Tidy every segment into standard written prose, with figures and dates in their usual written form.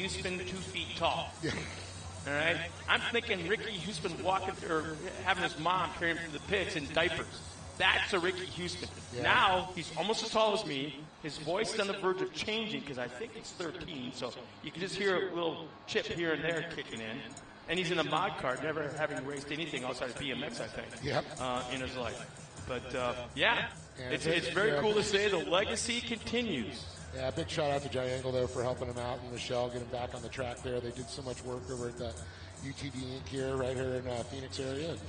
Houston 2 feet tall. Yeah. All right? I'm thinking Ricky Houston walking or having his mom carry him through the pits in diapers. That's a Ricky Houston. Yeah. Now, he's almost as tall as me. His voice is on the verge of changing because I think he's 13, so you can just hear a little chip here and there kicking in. And he's in a mod cart, never having raced anything outside of BMX, I think, in his life. But, it's very cool to say the legacy continues. Yeah, big shout out to Johnny Engel, though, for helping him out and Michelle getting back on the track there. They did so much work over at the UTD Inc. here, right here in Phoenix area. And,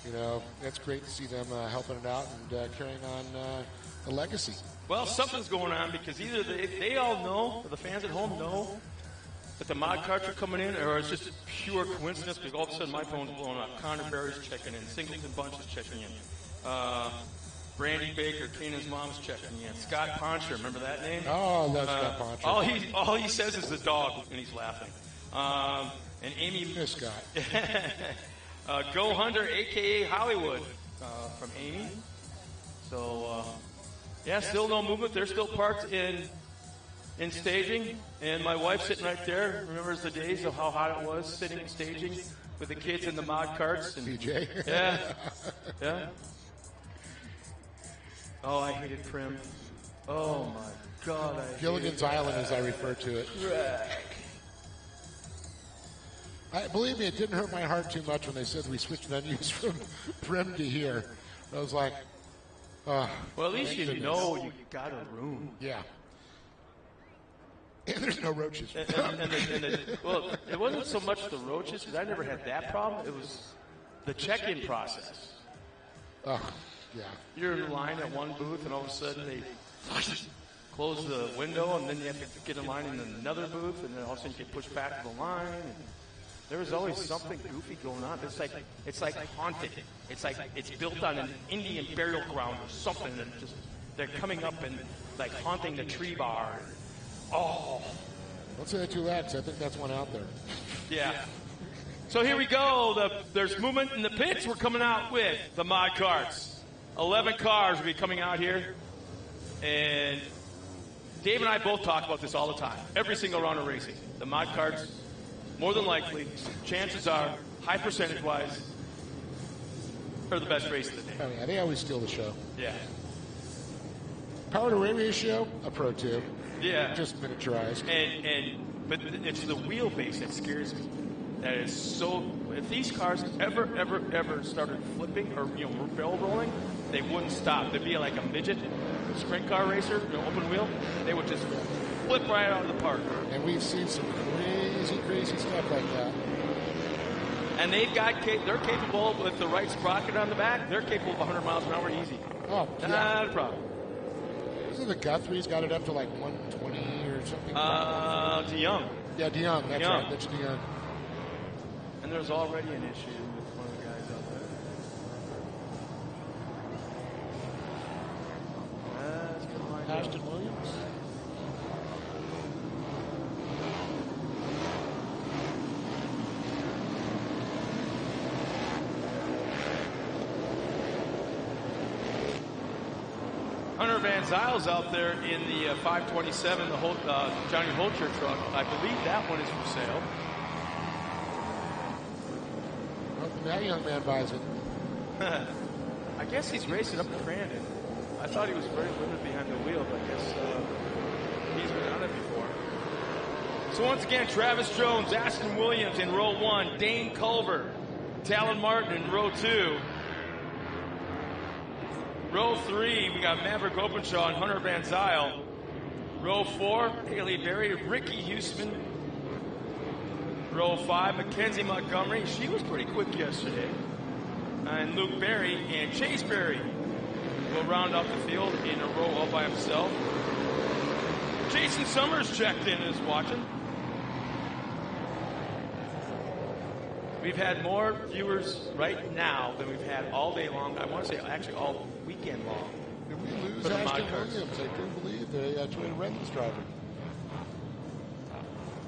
you know, it's great to see them helping it out and carrying on the legacy. Well, something's going on because either they all know, or the fans at home know, that the mod carts are coming in, or it's just pure coincidence because all of a sudden my phone's blowing up. Connor Berry's checking in. Singleton Bunch is checking in. Brandy Baker, Keenan's mom's checking in. Scott Poncher, remember that name? Oh, I love Scott Poncher. All he says is the dog, and he's laughing. And Amy... Miss Scott. Go Hunter, a.k.a. Hollywood, from Amy. So, still no movement. They're still parked in staging. And my wife's sitting right there. Remembers the days of how hot it was sitting in staging with the kids in the mod carts. And, PJ. Yeah. Oh, I hated Prim. Oh, my God. Gilligan's Island, as I refer to it. Believe me, it didn't hurt my heart too much when they said we switched venues from Prim to here. I was like, well, at least you know you got a room. Yeah. And there's no roaches. Well, it wasn't so much the roaches, because I never had that problem. It was the check-in process. Oh, yeah. You're in line at one booth, and all of a sudden they close the window, and then you have to get in line in another booth, and then all of a sudden you get pushed back to the line. And there was always something goofy going on. It's like haunted. It's like it's built on an Indian burial ground or something, and just they're coming up and like haunting the tree bar. Oh. Don't say that too loud, because I think that's one out there. Yeah. So here we go. There's movement in the pits. We're coming out with the mod carts. 11 cars will be coming out here. And Dave and I both talk about this all the time. Every single round of racing. The mod carts, more than likely, chances are, high percentage-wise, are the best race of the day. Oh, yeah, they always steal the show. Yeah. Power to Ray ratio, a Pro 2. Yeah. Just miniaturized. But it's the wheelbase that scares me. That is so. If these cars ever started flipping or barrel rolling, they wouldn't stop. They'd be like a midget sprint car racer, open wheel. They would just flip right out of the park. And we've seen some crazy stuff like that. And they're capable with the right sprocket on the back. They're capable of 100 miles an hour easy. Oh, yeah. Not a problem. Isn't the Guthrie's got it up to like 120 or something? DeYoung. Yeah, DeYoung. That's DeYoung. right. That's DeYoung. And there's already an issue with one of the guys out there. Ashton Williams. Hunter Van Zyle's out there in the 527, the Johnny Holcher truck. I believe that one is for sale. That young man buys it. I guess he's racing up to Crandon. I thought he was very limited behind the wheel, but I guess he's been on it before. So once again, Travis Jones, Aston Williams in row 1, Dane Culver, Talon Martin in row 2. Row 3, we got Maverick Openshaw and Hunter Van Zyl. Row 4, Haley Berry, Ricky Houston. Row 5, Mackenzie Montgomery. She was pretty quick yesterday. And Luke Berry and Chase Berry will round out the field in a row all by himself. Jason Summers checked in and is watching. We've had more viewers right now than we've had all day long. I want to say actually all weekend long. Did we lose Ashton Williams? I do believe the Twin Redlands driver.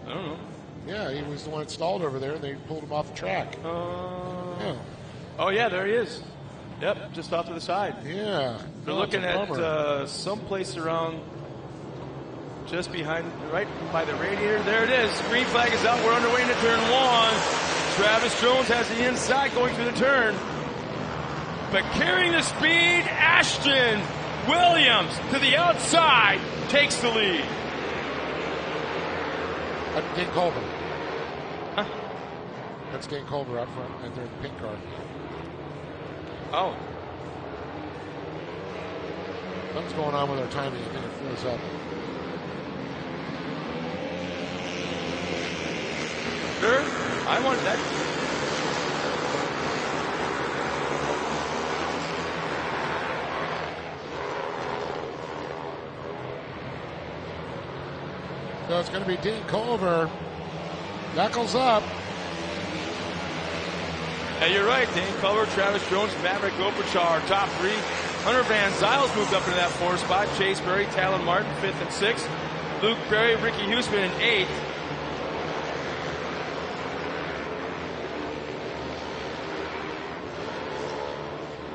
I don't know. Yeah, he was the one that stalled over there, and they pulled him off the track. Yeah. Oh, yeah, there he is. Yep, just off to the side. Yeah. They're looking at some place around just behind, right by the radiator. There it is. Green flag is out. We're underway into turn 1. Travis Jones has the inside going through the turn. But carrying the speed, Ashton Williams to the outside takes the lead. Dane Culver. Huh? That's Dane Culver out front, and they're in the pink car. Oh. Something's going on with our timing. I think it froze up. Sure. I want that. So it's going to be Dane Culver. Knuckles up. Yeah, you're right. Dane Culver, Travis Jones, Maverick Gopichar, top 3. Hunter Van Zyles moved up into that 4th spot. Chase Berry, Talon Martin, 5th and 6th. Luke Berry, Ricky Huseman in 8th.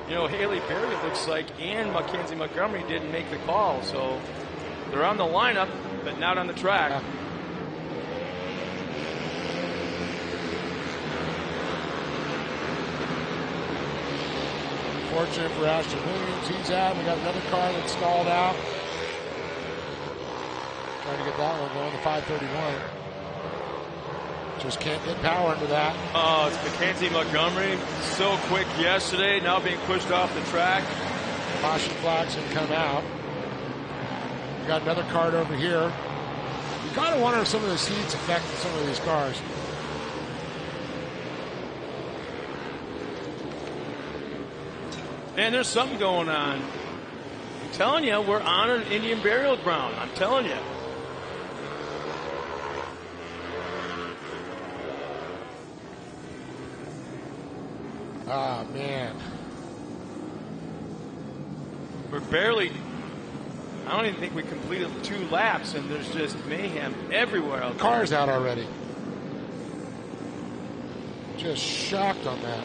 You know, Haley Berry, it looks like, and Mackenzie Montgomery didn't make the call, so they're on the lineup, but not on the track. Yeah. Fortunate for Ashton Williams, he's out. We got another car that's stalled out. Trying to get that one going, the 531. Just can't get power into that. Oh, it's Mackenzie Montgomery. So quick yesterday, now being pushed off the track. Caution flags can come out. We got another card over here. You kind of wonder if some of the seats affect some of these cars. Man, there's something going on. I'm telling you, we're on an Indian burial ground. I'm telling you. Ah, man. We're barely, I don't even think we completed 2 laps, and there's just mayhem everywhere out there. Car's out already. Just shocked on that.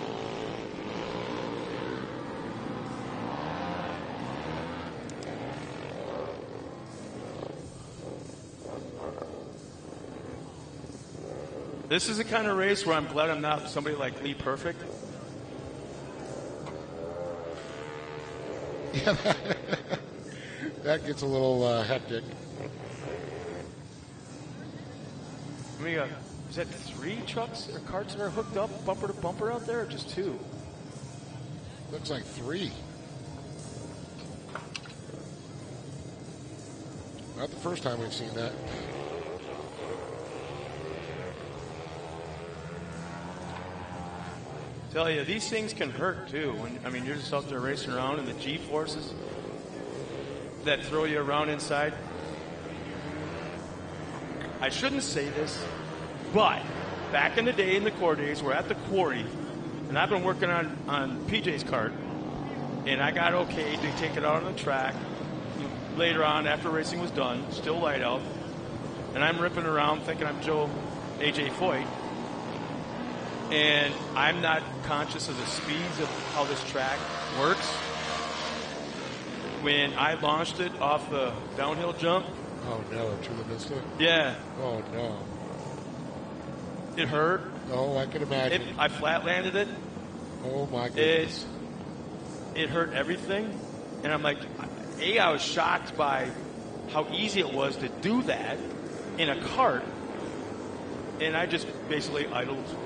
This is the kind of race where I'm glad I'm not somebody like Lee Perfect. Yeah, that gets a little hectic. We got, is that 3 trucks or carts that are hooked up bumper to bumper out there, or just 2? Looks like 3. Not the first time we've seen that. Tell you, these things can hurt too. When, I mean, you're just out there racing around, and the G-forces that throw you around inside. I shouldn't say this, but back in the day, in the core days, we're at the quarry, and I've been working on PJ's kart, and I got okay to take it out on the track. Later on, after racing was done, still light out, and I'm ripping around thinking I'm Joe AJ Foyt. And I'm not conscious of the speeds of how this track works. When I launched it off the downhill jump. Oh no, Chula Vista? Yeah. Oh no. It hurt. Oh, I can imagine. I flat landed it. Oh my goodness. It hurt everything. And I'm like, I was shocked by how easy it was to do that in a cart. And I just basically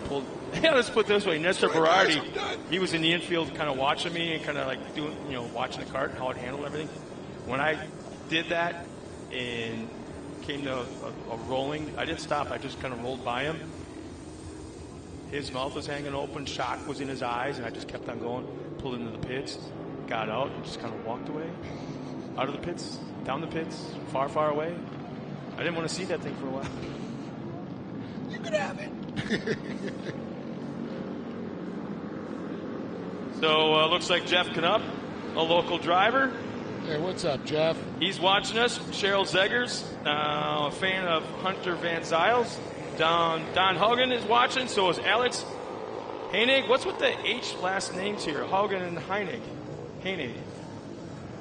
pulled. Let's put it this way: Nestor Berardi, he was in the infield, kind of watching me and kind of like doing, watching the cart and how it handled everything. When I did that and came to a rolling, I didn't stop. I just kind of rolled by him. His mouth was hanging open, shock was in his eyes, and I just kept on going. Pulled into the pits, got out, and just kind of walked away, out of the pits, down the pits, far, far away. I didn't want to see that thing for a while. You could have it. So looks like Jeff Knupp, a local driver. Hey, what's up, Jeff? He's watching us. Cheryl Zeggers, a fan of Hunter Van Zyles. Don Hogan is watching. So is Alex Heinig. What's with the H last names here? Hogan and Heinig.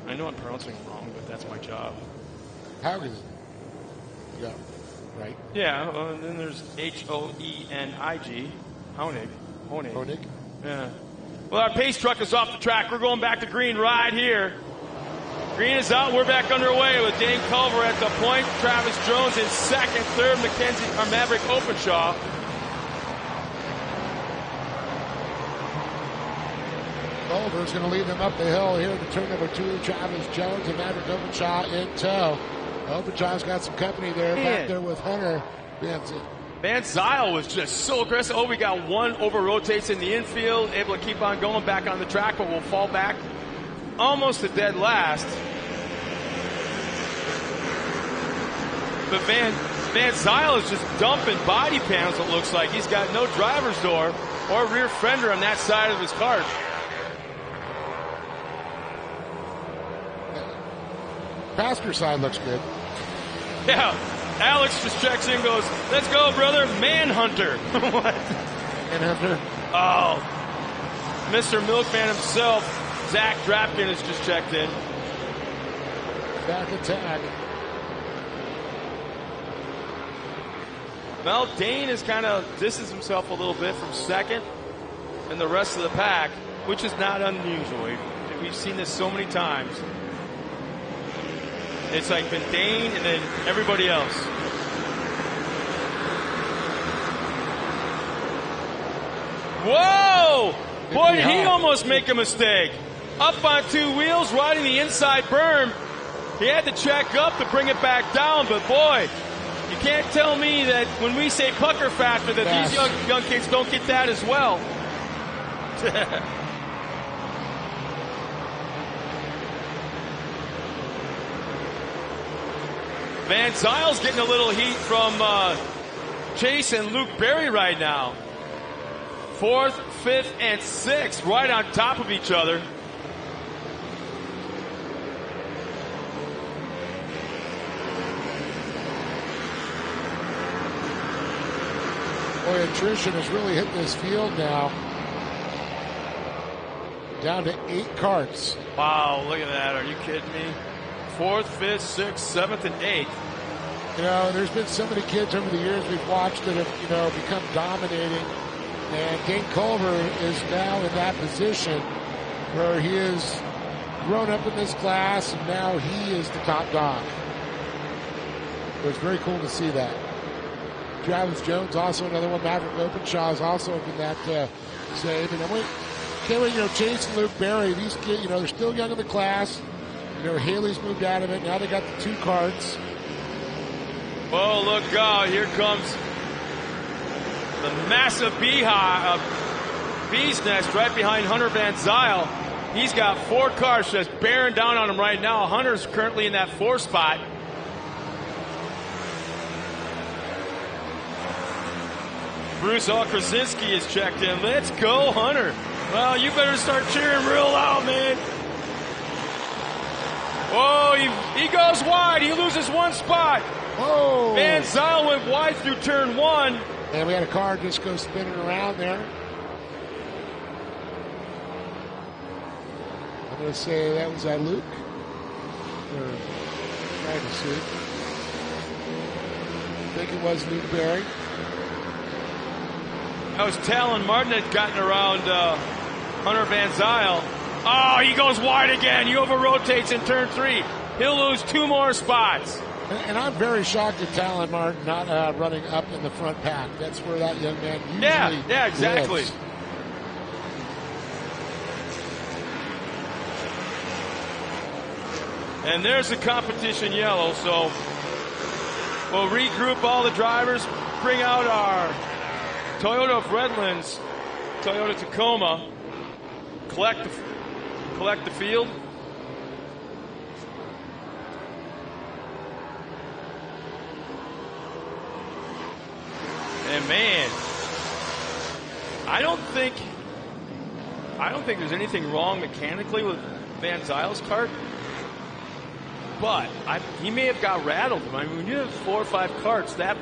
I know I'm pronouncing it wrong, but that's my job. Haugen. Yeah, right. Yeah, and then there's Hoenig. Hoenig. Yeah. Well, our pace truck is off the track. We're going back to green right here. Green is out. We're back underway with Dane Culver at the point. Travis Jones in second. Third, Maverick Openshaw. Culver's going to lead them up the hill here to turn number 2. Travis Jones and Maverick Openshaw in tow. Openshaw's got some company there. Back there with Hunter Benson. Van Zyl was just so aggressive. Oh, we got one over rotates in the infield, able to keep on going back on the track, but will fall back almost to dead last. But Van Zyl is just dumping body panels, it looks like. He's got no driver's door or rear fender on that side of his cart. Passenger side looks good. Yeah. Alex just checks in, goes, let's go, brother. Manhunter. What? Manhunter? Oh. Mr. Milkman himself, Zach Drapkin, has just checked in. Back attack. Well, Dane has kind of distanced himself a little bit from second and the rest of the pack, which is not unusual. We've seen this so many times. It's like been Dane and then everybody else. Whoa! Boy, did he almost make a mistake. Up on 2 wheels, riding the inside berm. He had to check up to bring it back down, but boy, you can't tell me that when we say pucker factor that these young kids don't get that as well. Van Zyl's getting a little heat from Chase and Luke Berry right now. 4th, 5th, and 6th right on top of each other. Boy, attrition has really hit this field now. Down to 8 carts. Wow, look at that. Are you kidding me? 4th, 5th, 6th, 7th, and 8th. You know, there's been so many kids over the years we've watched that have, become dominating. And Dane Culver is now in that position where he has grown up in this class, and now he is the top dog. It was very cool to see that. Travis Jones, also another one. Maverick Openshaw is also in that save. And can't wait, Chase and Luke Berry, these kids, they're still young in the class. Haley's moved out of it. Now they got the 2 carts. Oh, look out. Here comes the massive bee's nest right behind Hunter Van Zyl. He's got 4 cars just bearing down on him right now. Hunter's currently in that 4 spot. Bruce Krasinski is checked in. Let's go, Hunter. Well, you better start cheering real loud, man. Oh, he goes wide. He loses 1 spot. Oh. Van Zyl went wide through turn 1. And we had a car just go spinning around there. I'm going to say that was Luke. Or trying to see. I think it was Luke Berry. That was Talon Martin had gotten around Hunter Van Zyl. Oh, he goes wide again. He over-rotates in turn 3. He'll lose 2 more spots. And I'm very shocked at Talon Martin not running up in the front pack. That's where that young man usually Yeah, exactly. lives. And there's the competition yellow, so we'll regroup all the drivers, bring out our Toyota of Redlands, Toyota Tacoma, collect the field. And man, I don't think there's anything wrong mechanically with Van Zyl's cart. But he may have got rattled. I mean, when you have 4 or 5 carts, that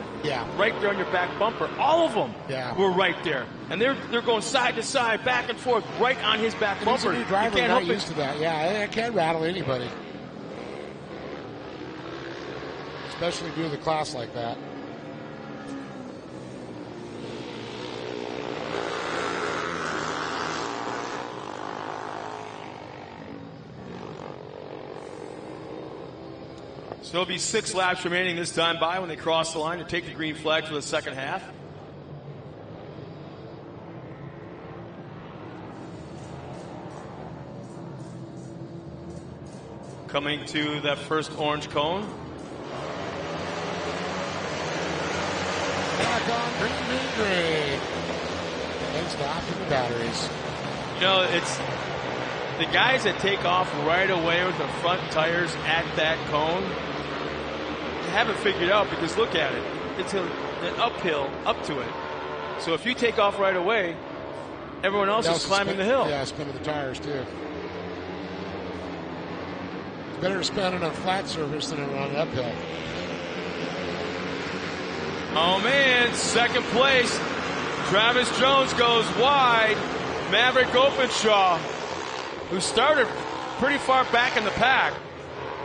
right there on your back bumper, all of them were right there, and they're going side to side, back and forth, right on his back bumper. He's a new driver, not used to that. Yeah, I can't rattle anybody. especially due to the class like that. So there'll be 6 laps remaining this time by when they cross the line to take the green flag for the second half. Coming to that first orange cone. Back on green. And stop in the batteries. You know, it's the guys that take off right away with the front tires at that cone haven't figured out, because look at it. It's an uphill up to it. So if you take off right away, everyone else is climbing the hill. Yeah, spinning the tires too. It's better to spin on a flat surface than on an uphill. Oh man, second place. Travis Jones goes wide. Maverick Openshaw, who started pretty far back in the pack,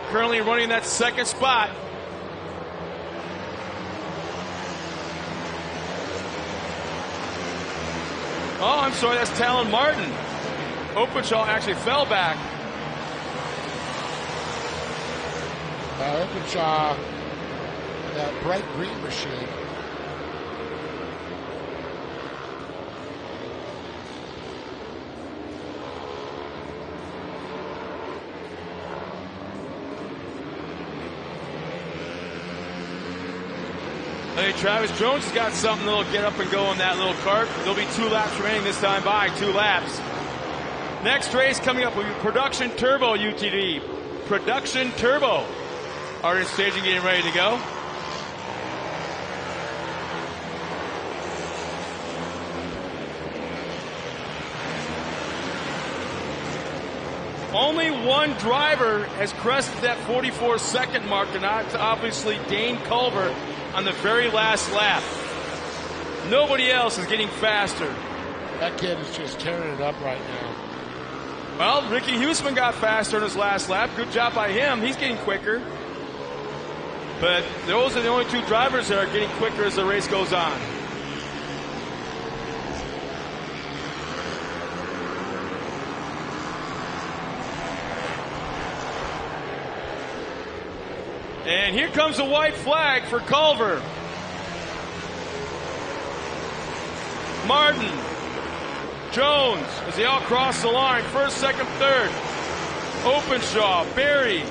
currently running that second spot. Oh, I'm sorry, that's Talon Martin. Openshaw actually fell back. Openshaw, that bright green machine. Hey, Travis Jones has got something that'll get up and go in that little cart. There'll be 2 laps remaining this time by, 2 laps. Next race coming up will be Production Turbo UTD. Production Turbo. Art staging getting ready to go. Only one driver has crested that 44-second mark, and that's obviously Dane Culver on the very last lap. Nobody else is getting faster. That kid is just tearing it up right now. Well, Ricky Huseman got faster in his last lap. Good job by him. He's getting quicker. But those are the only 2 drivers that are getting quicker as the race goes on. And here comes the white flag for Culver. Martin, Jones, as they all cross the line. First, second, third. Openshaw, Berry.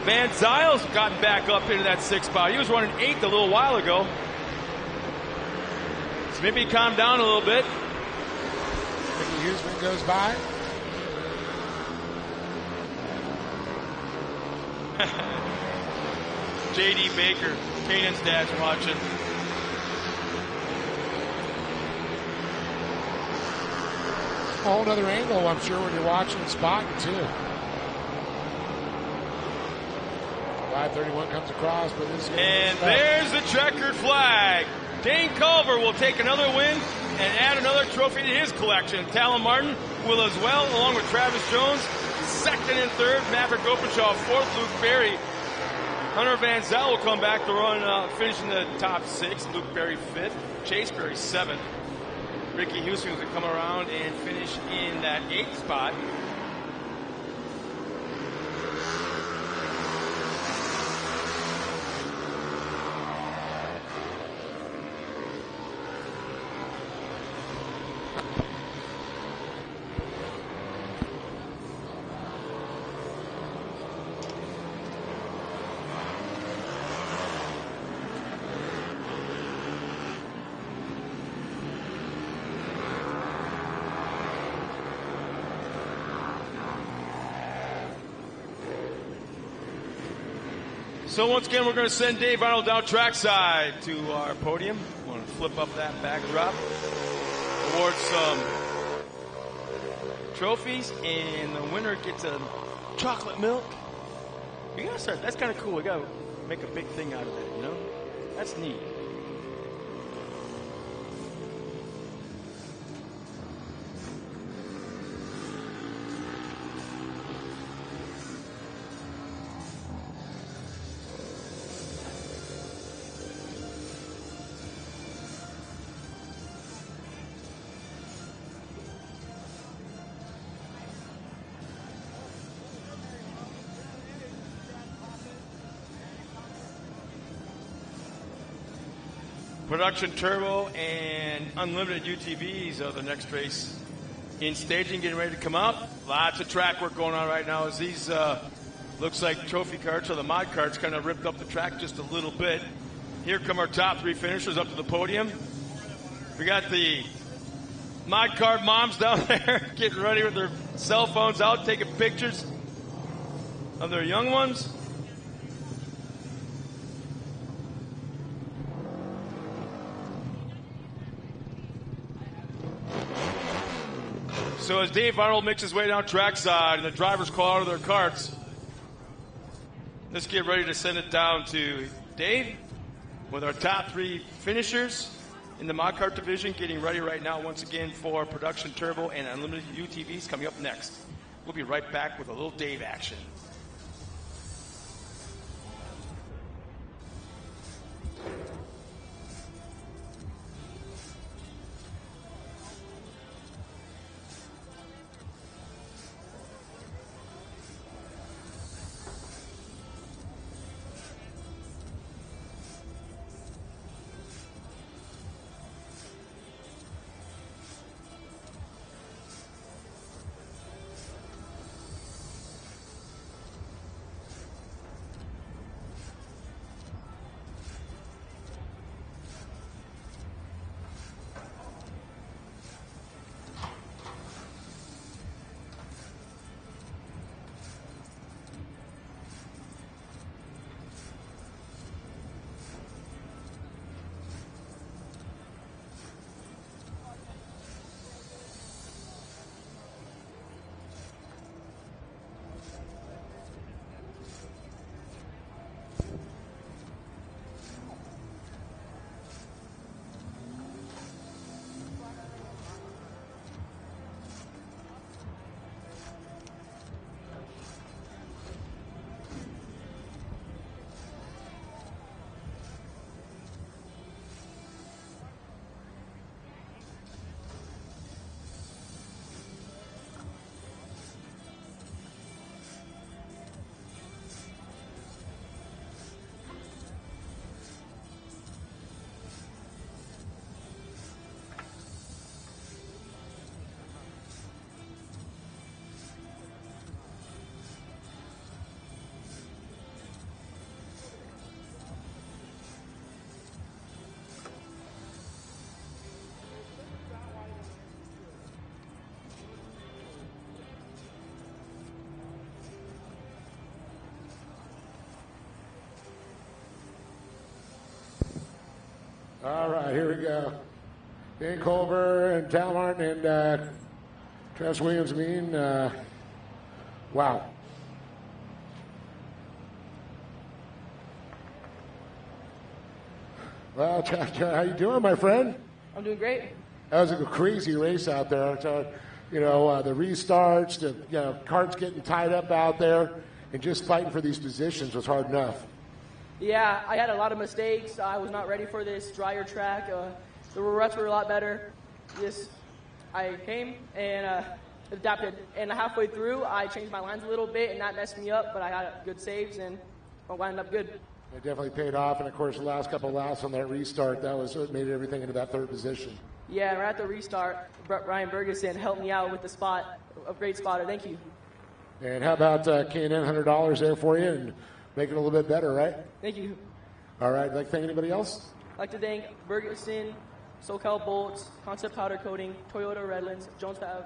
Van Zyle's gotten back up into that 6th spot. He was running 8th a little while ago. So maybe he calmed down a little bit. Ricky Huseman goes by. J.D. Baker, Kanan's dad's watching. A whole other angle, I'm sure, when you're watching and spotting, too. 531 comes across, but this is... And there's the checkered flag. Dane Culver will take another win and add another trophy to his collection. Talon Martin will as well, along with Travis Jones. Second and third, Maverick Openshaw. Fourth, Luke Berry. Hunter Van Zyl will come back to run, finish in the top 6. Luke Berry 5th. Chase Berry 7th. Ricky Houston will come around and finish in that 8th spot. So once again, we're going to send Dave Arnold down trackside to our podium. I'm going to flip up that backdrop, award some trophies, and the winner gets a chocolate milk. We got to start. That's kind of cool. We got to make a big thing out of that, you know? That's neat. Production Turbo and Unlimited UTVs are the next race in staging, getting ready to come out. Lots of track work going on right now as these looks like trophy carts or the mod carts kind of ripped up the track just a little bit. Here come our top 3 finishers up to the podium. We got the mod cart moms down there getting ready with their cell phones out, taking pictures of their young ones. So as Dave Arnold makes his way down trackside and the drivers call out of their carts, let's get ready to send it down to Dave with our top 3 finishers in the mod cart division, getting ready right now once again for Production Turbo and Unlimited UTVs coming up next. We'll be right back with a little Dave action. All right, here we go. Dan Culver and Tal Martin and Travis Williams. Wow. Well, how you doing, my friend? I'm doing great. That was a crazy race out there. So, the restarts, the carts getting tied up out there, and just fighting for these positions was hard enough. Yeah, I had a lot of mistakes. I was not ready for this drier track. The ruts were a lot better. I came and adapted. And halfway through, I changed my lines a little bit, and that messed me up. But I had good saves, and I wound up good. It definitely paid off. And, of course, the last couple of laps on that restart, that was what made everything into that 3rd position. Yeah, right at the restart, Brian Bergeson helped me out with the spot. A great spotter. Thank you. And how about K&N $100 there for you and make it a little bit better, right? Thank you. All right. Like to thank anybody else? I'd like to thank Bergeson, SoCal Bolts, Concept Powder Coating, Toyota Redlands, Jones Fab,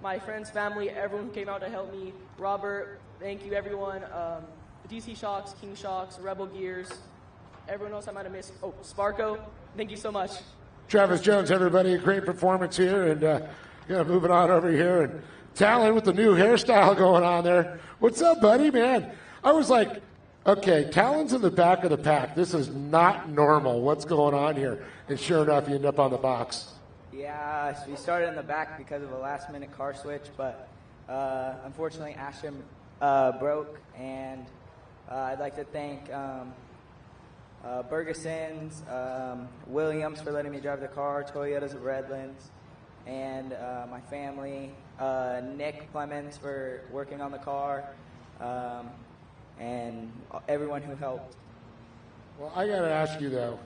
my friends, family, everyone who came out to help me. Robert, thank you, everyone. DC Shocks, King Shocks, Rebel Gears, everyone else I might have missed. Oh, Sparko, thank you so much. Travis Jones, everybody, a great performance here. And moving on over here. And Talon with the new hairstyle going on there. What's up, buddy, man? I was like, okay, Talon's in the back of the pack. This is not normal. What's going on here? And sure enough, you end up on the box. Yeah, so we started in the back because of a last-minute car switch, but unfortunately, Ashton broke. And I'd like to thank Bergeson's, Williams for letting me drive the car, Toyota's of Redlands, and my family, Nick Clemens for working on the car, and everyone who helped. Well, I got to ask you, though,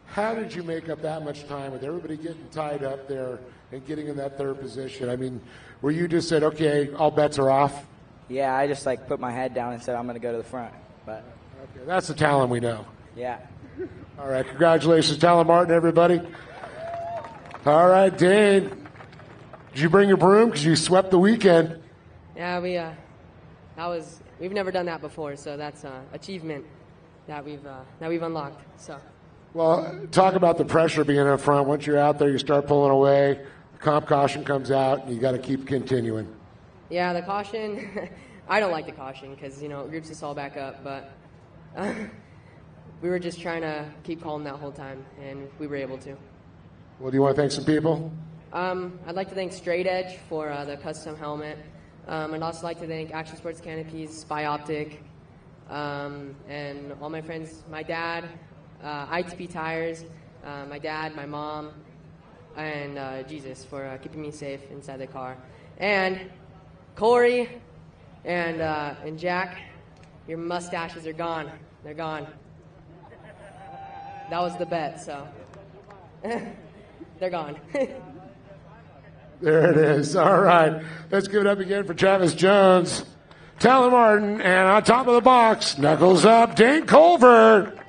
How did you make up that much time with everybody getting tied up there and getting in that third position? I mean, were you just said, okay, all bets are off? Yeah, I just put my head down and said I'm going to go to the front. But okay, that's the talent we know. Yeah. All right, congratulations, Talon Martin, everybody. All right, Dane, did you bring your broom? Because you swept the weekend. Yeah, we've never done that before, so that's an achievement that we've unlocked. So. Well, talk about the pressure being up front. Once you're out there, you start pulling away. The comp caution comes out, and you got to keep continuing. Yeah, the caution. I don't like the caution because it groups us all back up. But we were just trying to keep calm that whole time, and we were able to. Well, do you want to thank some people? I'd like to thank Straight Edge for the custom helmet. I'd also like to thank Action Sports Canopies, Spy Optic, and all my friends, my dad. ITP Tires, my dad, my mom, and Jesus for keeping me safe inside the car. And Corey and Jack, your mustaches are gone. They're gone. That was the bet, so they're gone. There it is. All right. Let's give it up again for Travis Jones, Talon Martin, and on top of the box, knuckles up, Dane Colbert.